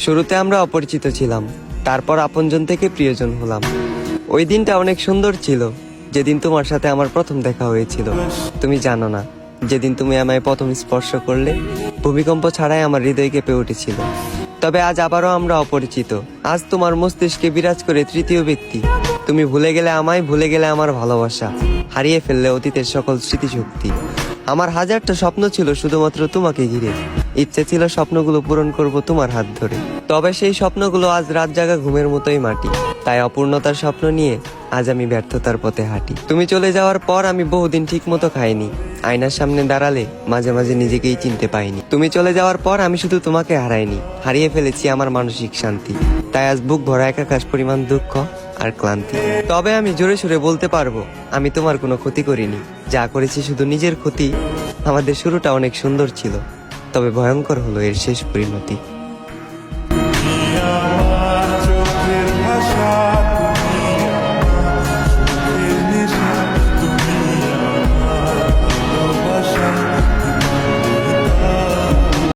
শুরুতে আমরা অপরিচিত ছিলাম, তারপর আপনজন থেকে প্রিয়জন হলাম। ওই দিনটা অনেক সুন্দর ছিল, যেদিন তোমার সাথে আমার প্রথম দেখা হয়েছিল। তুমি জানো না, যেদিন তুমি আমায় প্রথম স্পর্শ করলে, ভূমিকম্প ছাড়াই আমার হৃদয় কেঁপে উঠেছিল। তবে আজ আবারও আমরা অপরিচিত। আজ তোমার মস্তিষ্কে বিরাজ করে তৃতীয় ব্যক্তি। তুমি ভুলে গেলে আমায়, ভুলে গেলে আমার ভালোবাসা, হারিয়ে ফেললে অতীতের সকল স্মৃতিশক্তি। আমার হাজারটা স্বপ্ন ছিল শুধুমাত্র তোমাকে ঘিরে। ইচ্ছে ছিল স্বপ্নগুলো পূরণ করব তোমার হাত ধরে। তবে সেই স্বপ্নগুলো আজ রাত জাগা ঘুমের মতোই মাটি। তাই অপূর্ণতার স্বপ্ন নিয়ে আজ আমি ব্যর্থতার পথে হাঁটি। তুমি চলে যাওয়ার পর আমি বহুদিন ঠিক মতো খাইনি। আয়নার সামনে দাঁড়ালে মাঝে মাঝে নিজেকেই চিনতে পাইনি। তুমি চলে যাওয়ার পর আমি শুধু তোমাকে হারাইনি, হারিয়ে ফেলেছি আমার মানসিক শান্তি। তাই আজ বুক ভরা একাকাশ পরিমাণ দুঃখ আর ক্লান্তি। তবে আমি জোরে সোরে বলতে পারবো, আমি তোমার কোনো ক্ষতি করিনি। যা করেছি শুধু নিজের ক্ষতি। আমাদের শুরুটা অনেক সুন্দর ছিল, তবে ভয়ঙ্কর হলো এর শেষ পরিণতি।